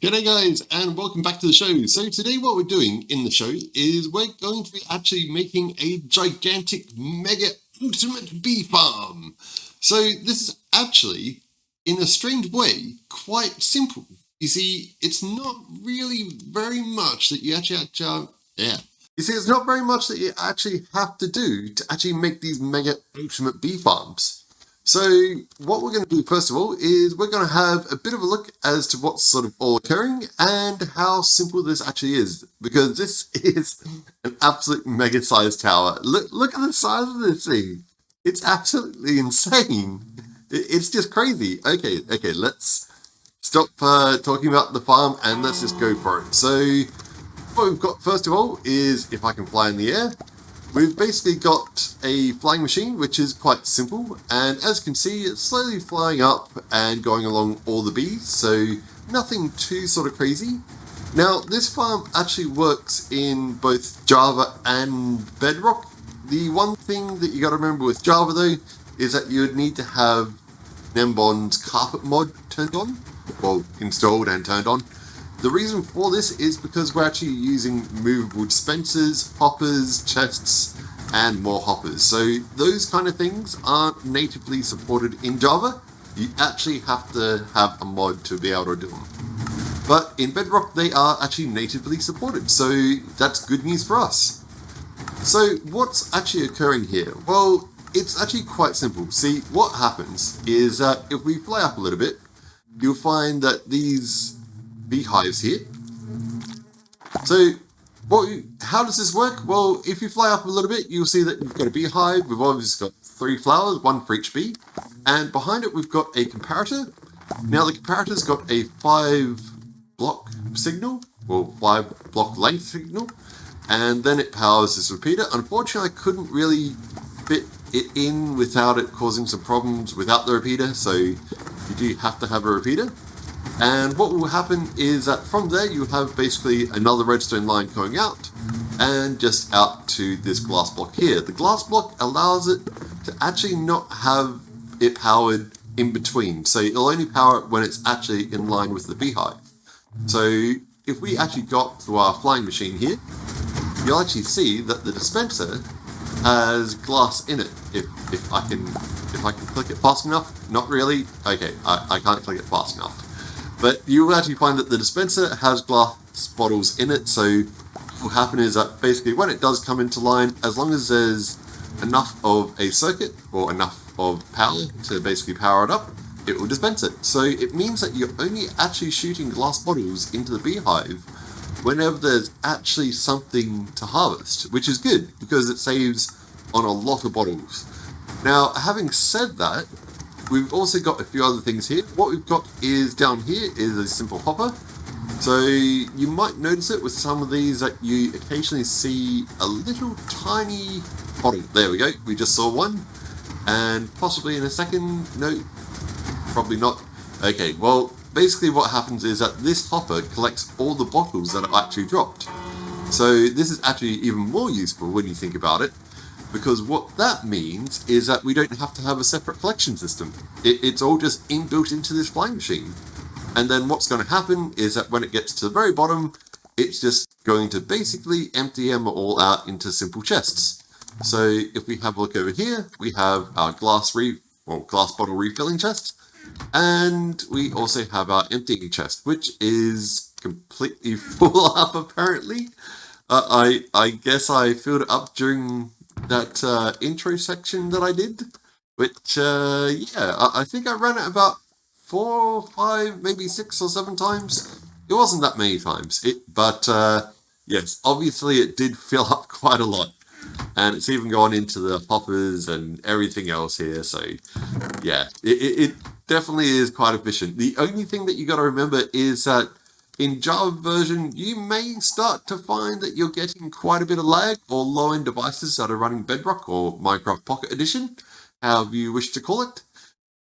G'day guys, and welcome back to the show. So today what we're doing in the show is we're going to be actually making a gigantic mega ultimate bee farm. So this is actually, in a strange way, quite simple. You see, it's not really very much that you actually it's not very much that you actually have to do to actually make these mega ultimate bee farms. So what we're going to do first of all is we're going to have a bit of a look as to what's sort of all occurring and how simple this actually is, because this is an absolute mega sized tower. Look at the size of this thing. It's absolutely insane. It's just crazy. Okay, let's stop talking about the farm and let's just go for it. So what we've got first of all is, if I can fly in the air, we've basically got a flying machine, which is quite simple, and as you can see, it's slowly flying up and going along all the bees, so nothing too sort of crazy. Now, this farm actually works in both Java and Bedrock. The one thing that you got to remember with Java, though, is that you would need to have Nembon's carpet mod turned on, well, installed and turned on. The reason for this is because we're actually using movable dispensers, hoppers, chests, and more hoppers. So those kind of things aren't natively supported in Java. You actually have to have a mod to be able to do them. But in Bedrock, they are actually natively supported, so that's good news for us. So what's actually occurring here? Well, it's actually quite simple. See, what happens is that if we fly up a little bit, you'll find that these beehives here. So how does this work? Well, if you fly up a little bit, you'll see that you've got a beehive. We've obviously got 3 flowers, 1 for each bee, and behind it we've got a comparator. Now the comparator's got a 5-block signal, or 5-block length signal, and then it powers this repeater. Unfortunately, I couldn't really fit it in without it causing some problems without the repeater, so you do have to have a repeater. And what will happen is that from there you have basically another redstone line going out and just out to this glass block here. The glass block allows it to actually not have it powered in between, so it'll only power it when it's actually in line with the beehive. So if we actually got to our flying machine here, you'll actually see that the dispenser has glass in it. If I can click it fast enough. Not really. Okay, I can't click it fast enough. But you will actually find that the dispenser has glass bottles in it, so what will happen is that basically when it does come into line, as long as there's enough of a circuit or enough of power to basically power it up, it will dispense it. So it means that you're only actually shooting glass bottles into the beehive whenever there's actually something to harvest, which is good because it saves on a lot of bottles. Now, having said that, we've also got a few other things here. What we've got is down here is a simple hopper. So you might notice it with some of these that you occasionally see a little tiny bottle. There we go, we just saw one. And possibly in a second, no, probably not. Okay, well, basically what happens is that this hopper collects all the bottles that are actually dropped. So this is actually even more useful when you think about it, because what that means is that we don't have to have a separate collection system. It's all just inbuilt into this flying machine. And then what's going to happen is that when it gets to the very bottom, it's just going to basically empty them all out into simple chests. So if we have a look over here, we have our glass bottle refilling chest, and we also have our emptying chest, which is completely full up apparently. I guess I filled it up during that intro section that I did, which I think I ran it about 4, 5, maybe 6 or 7 times. It wasn't that many times, but yes, obviously it did fill up quite a lot, and it's even gone into the hoppers and everything else here. So yeah, it definitely is quite efficient. The only thing that you got to remember is that in Java version, you may start to find that you're getting quite a bit of lag or low-end devices that are running Bedrock or Minecraft Pocket Edition, however you wish to call it,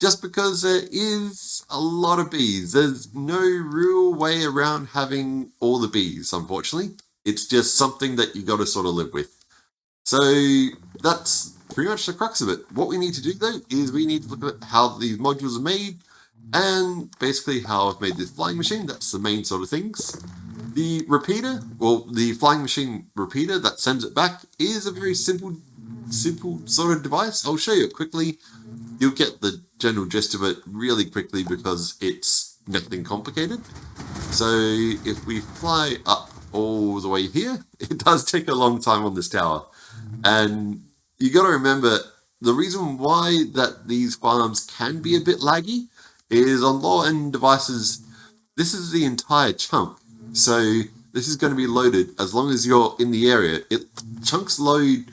just because there is a lot of bees. There's no real way around having all the bees, unfortunately. It's just something that you got to sort of live with. So that's pretty much the crux of it. What we need to do though is we need to look at how these modules are made and basically how I've made this flying machine. That's the main sort of things. The repeater, well, the flying machine repeater that sends it back is a very simple sort of device. I'll show you it quickly. You'll get the general gist of it really quickly because it's nothing complicated. So if we fly up all the way here, it does take a long time on this tower. And you got to remember, the reason why that these farms can be a bit laggy is on lower-end devices, this is the entire chunk. So this is going to be loaded as long as you're in the area. Chunks load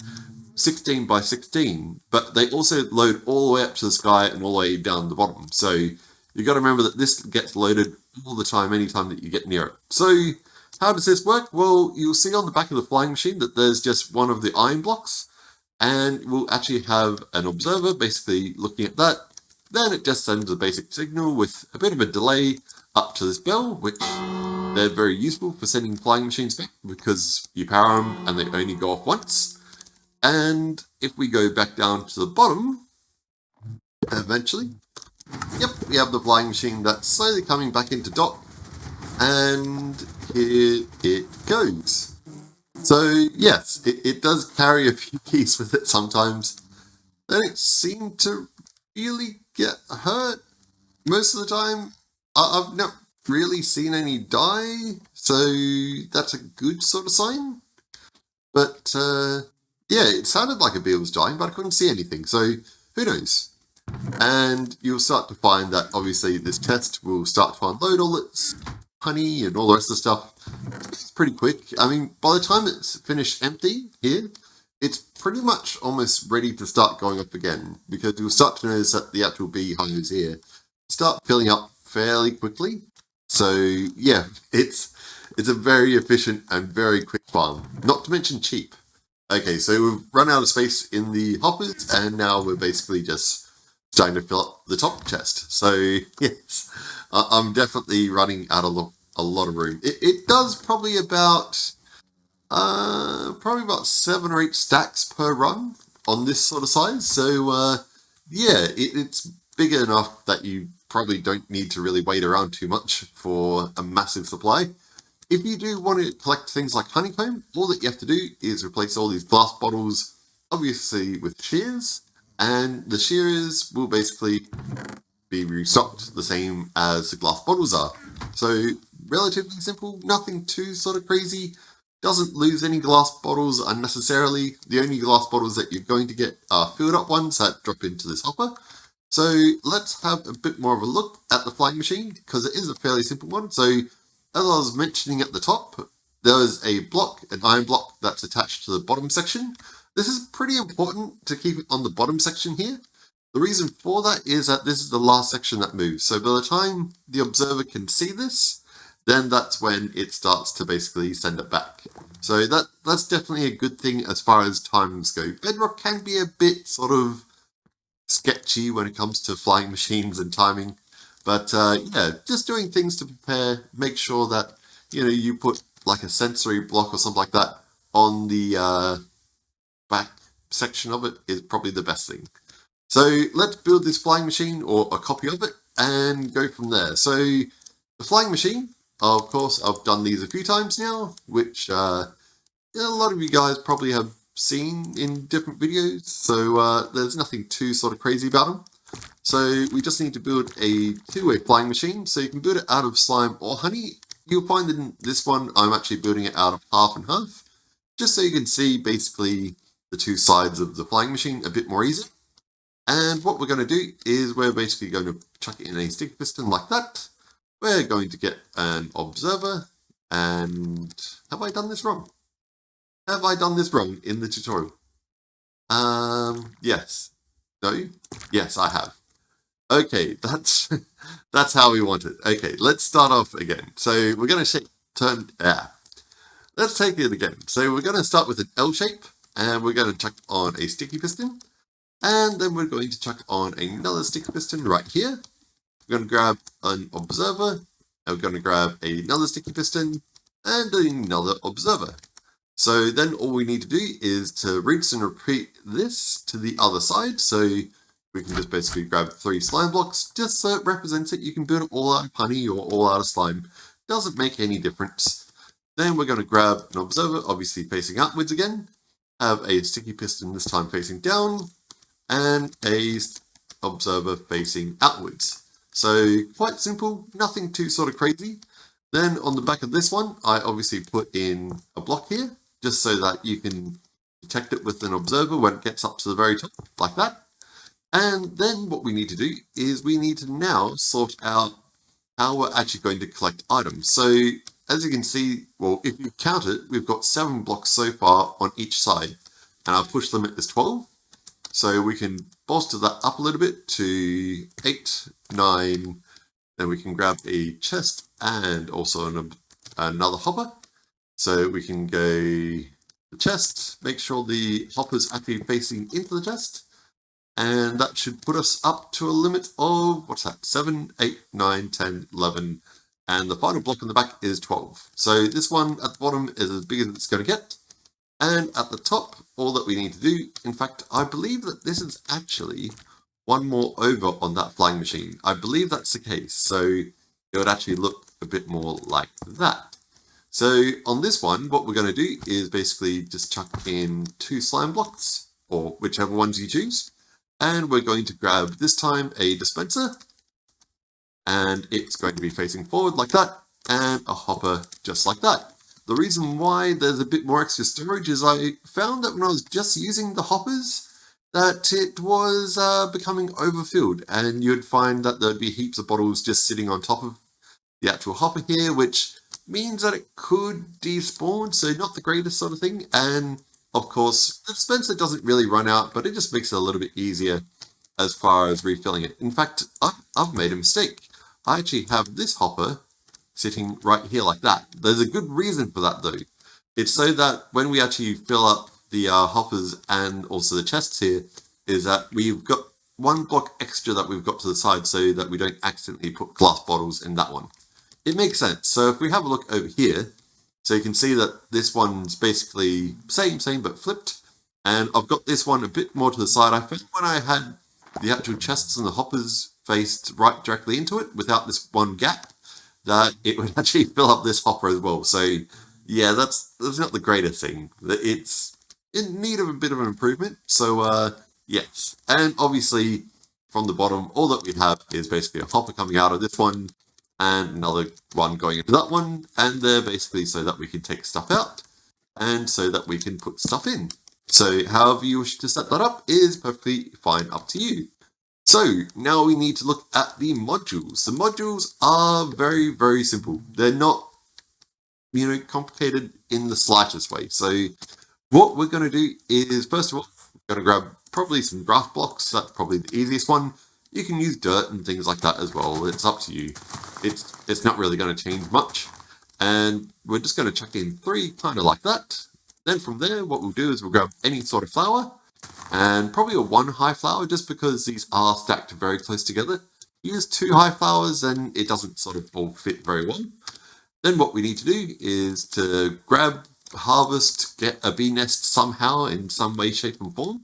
16 by 16, but they also load all the way up to the sky and all the way down the bottom. So you got to remember that this gets loaded all the time, anytime that you get near it. So how does this work? Well, you'll see on the back of the flying machine that there's just one of the iron blocks, and we'll actually have an observer basically looking at that. Then it just sends a basic signal with a bit of a delay up to this bell, which they're very useful for sending flying machines back because you power them and they only go off once. And if we go back down to the bottom, eventually, yep, we have the flying machine that's slowly coming back into dock, and here it goes. So yes, it does carry a few keys with it sometimes. They don't seem to really get hurt most of the time. I've not really seen any die, so that's a good sort of sign. But yeah, it sounded like a bee was dying, but I couldn't see anything, so who knows? And you'll start to find that obviously this test will start to unload all its honey and all the rest of the stuff. It's pretty quick. I mean, by the time it's finished empty here, it's pretty much almost ready to start going up again, because you'll start to notice that the actual beehives here start filling up fairly quickly. So yeah, it's a very efficient and very quick farm, not to mention cheap. Okay, so we've run out of space in the hoppers, and now we're basically just starting to fill up the top chest. So yes, I'm definitely running out of a lot of room. It does probably about 7 or 8 stacks per run on this sort of size. So yeah, it's big enough that you probably don't need to really wait around too much for a massive supply. If you do want to collect things like honeycomb, all that you have to do is replace all these glass bottles, obviously with shears, and the shears will basically be restocked the same as the glass bottles are. So relatively simple, nothing too sort of crazy. Doesn't lose any glass bottles unnecessarily. The only glass bottles that you're going to get are filled up ones that drop into this hopper. So let's have a bit more of a look at the flying machine, because it is a fairly simple one. So as I was mentioning at the top, there is a block, an iron block, that's attached to the bottom section. This is pretty important to keep it on the bottom section here. The reason for that is that this is the last section that moves. So by the time the observer can see this, then that's when it starts to basically send it back. So that's definitely a good thing as far as times go. Bedrock can be a bit sort of sketchy when it comes to flying machines and timing. But yeah, just doing things to prepare, make sure that, you know, you put like a sensory block or something like that on the back section of it is probably the best thing. So let's build this flying machine, or a copy of it, and go from there. So the flying machine, of course, I've done these a few times now, which a lot of you guys probably have seen in different videos. So there's nothing too sort of crazy about them. So we just need to build a two-way flying machine. So you can build it out of slime or honey. You'll find that in this one, I'm actually building it out of half and half, just so you can see basically the two sides of the flying machine a bit more easy. And what we're going to do is we're basically going to chuck it in a sticky piston like that. We're going to get an observer, and have I done this wrong? Have I done this wrong in the tutorial? Yes. No? Yes, I have. Okay, that's how we want it. Okay, let's start off again. So we're going to let's take it again. So we're going to start with an L shape, and we're going to chuck on a sticky piston, and then we're going to chuck on another sticky piston right here. We're going to grab an observer, and we're going to grab another sticky piston, and another observer. So then all we need to do is to rinse and repeat this to the other side. So we can just basically grab 3 slime blocks, just so it represents it. You can build it all out of honey or all out of slime. Doesn't make any difference. Then we're going to grab an observer, obviously facing outwards again. Have a sticky piston this time facing down, and a observer facing outwards. So quite simple, nothing too sort of crazy. Then on the back of this one, I obviously put in a block here, just so that you can detect it with an observer when it gets up to the very top, like that. And then what we need to do is we need to now sort out how we're actually going to collect items. So as you can see, well, if you count it, we've got 7 blocks so far on each side, and our push limit is 12. So we can bolster that up a little bit to 8, 9, then we can grab a chest and also another hopper. So we can go the chest, make sure the hopper's actually facing into the chest, and that should put us up to a limit of, what's that, 7, 8, 9, 10, 11, and the final block on the back is 12. So this one at the bottom is as big as it's going to get. And at the top, all that we need to do, in fact, I believe that this is actually one more over on that flying machine. I believe that's the case, so it would actually look a bit more like that. So on this one, what we're going to do is basically just chuck in 2 slime blocks, or whichever ones you choose. And we're going to grab, this time, a dispenser. And it's going to be facing forward like that, and a hopper just like that. The reason why there's a bit more extra storage is I found that when I was just using the hoppers, that it was becoming overfilled, and you'd find that there'd be heaps of bottles just sitting on top of the actual hopper here, which means that it could despawn, so not the greatest sort of thing. And of course, the dispenser doesn't really run out, but it just makes it a little bit easier as far as refilling it. In fact, I've made a mistake. I actually have this hopper sitting right here like that. There's a good reason for that though. It's so that when we actually fill up the hoppers and also the chests here, is that we've got 1 block extra that we've got to the side so that we don't accidentally put glass bottles in that one. It makes sense. So if we have a look over here, so you can see that this one's basically same but flipped. And I've got this one a bit more to the side. I found when I had the actual chests and the hoppers faced right directly into it without this one gap, that it would actually fill up this hopper as well. So yeah, that's not the greatest thing. It's in need of a bit of an improvement. So yes, and obviously from the bottom, all that we have is basically a hopper coming out of this one and another one going into that one, and they're basically so that we can take stuff out and so that we can put stuff in. So however you wish to set that up is perfectly fine, up to you. So now we need to look at the modules. The modules are very, very simple. They're not, complicated in the slightest way. So what we're going to do is, first of all, we're going to grab probably some grass blocks. That's probably the easiest one. You can use dirt and things like that as well. It's up to you. It's not really going to change much. And we're just going to chuck in 3 kind of like that. Then from there, what we'll do is we'll grab any sort of flower, and probably a 1 high flower, just because these are stacked very close together. Use 2 high flowers and it doesn't sort of all fit very well. Then what we need to do is to grab, harvest, get a bee nest somehow in some way, shape and form.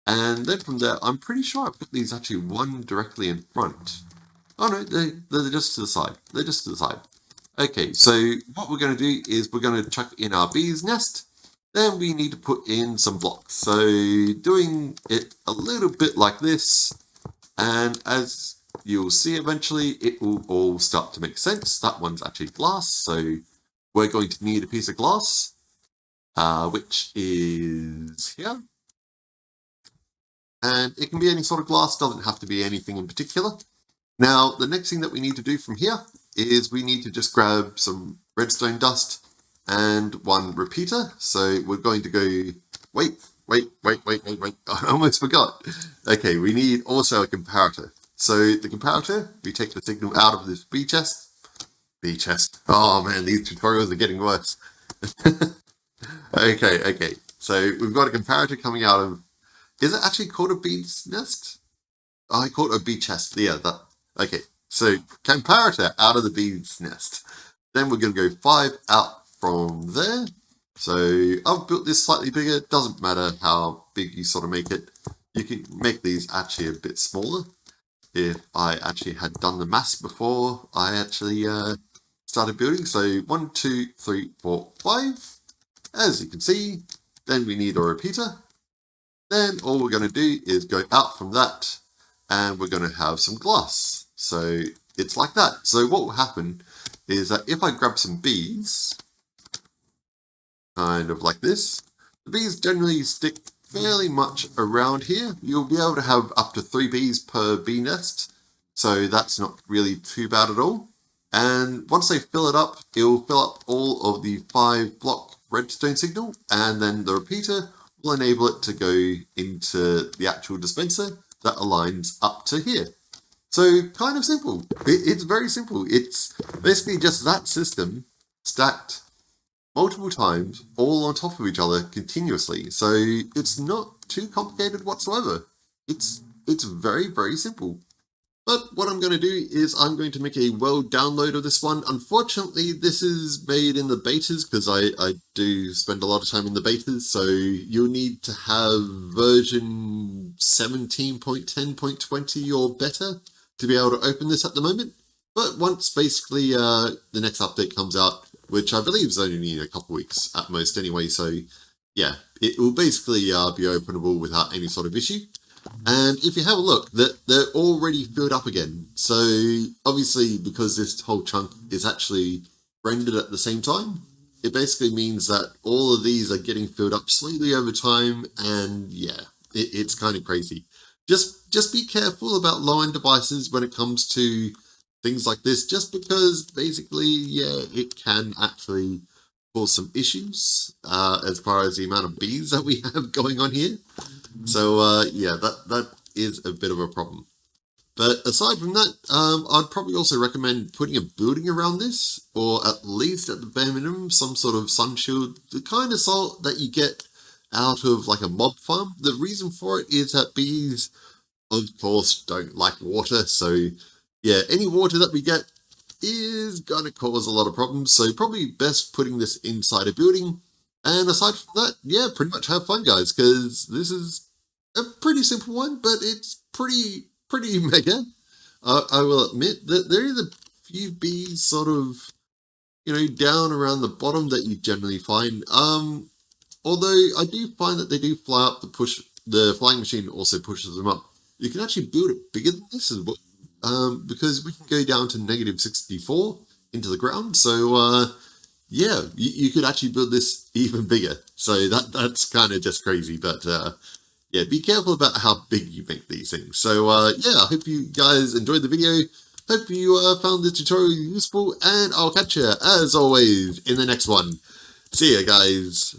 And then from there, I'm pretty sure I've got these actually 1 directly in front. Oh no, they're just to the side. They're just to the side. Okay, so what we're going to do is we're going to chuck in our bee's nest. Then we need to put in some blocks. So doing it a little bit like this, and as you'll see eventually, it will all start to make sense. That one's actually glass, so we're going to need a piece of glass, which is here. And it can be any sort of glass, doesn't have to be anything in particular. Now, the next thing that we need to do from here is we need to just grab some redstone dust and 1 repeater. So we're going to go, wait, I almost forgot. Okay, we need also a comparator. So the comparator, we take the signal out of this bee chest. Oh man, these tutorials are getting worse. Okay. So we've got a comparator coming out of, is it actually called a bee's nest? Oh, I call it a bee chest. Yeah, that. Okay, so comparator out of the bee's nest. Then we're going to go 5 out from there. So I've built this slightly bigger. It doesn't matter how big you sort of make it. You can make these actually a bit smaller. If I actually had done the maths before I actually started building. So 1, 2, 3, 4, 5. As you can see, then we need a repeater. Then all we're going to do is go out from that, and we're going to have some glass. So it's like that. So what will happen is that if I grab some bees, kind of like this, the bees generally stick fairly much around here. You'll be able to have up to 3 bees per bee nest, so that's not really too bad at all. And once they fill it up, it'll fill up all of the 5 block redstone signal, and then the repeater will enable it to go into the actual dispenser that aligns up to here. So kind of simple. It's very simple. It's basically just that system stacked multiple times, all on top of each other continuously. So it's not too complicated whatsoever. It's very, very simple. But what I'm going to do is I'm going to make a world download of this one. Unfortunately, this is made in the betas because I do spend a lot of time in the betas. So you'll need to have version 17.10.20 or better to be able to open this at the moment. But once basically the next update comes out, which I believe is only in a couple weeks at most anyway, so yeah, it will basically be openable without any sort of issue. And if you have a look, they're already filled up again. So obviously, because this whole chunk is actually rendered at the same time, it basically means that all of these are getting filled up slowly over time, and yeah, it's kind of crazy. Just be careful about low-end devices when it comes to things like this, just because basically, yeah, it can actually cause some issues as far as the amount of bees that we have going on here. So yeah, that is a bit of a problem. But aside from that, I'd probably also recommend putting a building around this, or at least at the bare minimum, some sort of sun shield, the kind of salt that you get out of like a mob farm. The reason for it is that bees, of course, don't like water, so yeah, any water that we get is going to cause a lot of problems, so probably best putting this inside a building. And aside from that, yeah, pretty much have fun, guys, because this is a pretty simple one, but it's pretty mega. I will admit that there is a few bees sort of, down around the bottom that you generally find. Although I do find that they do fly up the flying machine also pushes them up. You can actually build it bigger than this as well, because we can go down to -64 into the ground. So yeah, you could actually build this even bigger. So that's kind of just crazy. But yeah, be careful about how big you make these things. So yeah, I hope you guys enjoyed the video. Hope you found this tutorial useful, and I'll catch you as always in the next one. See ya, guys.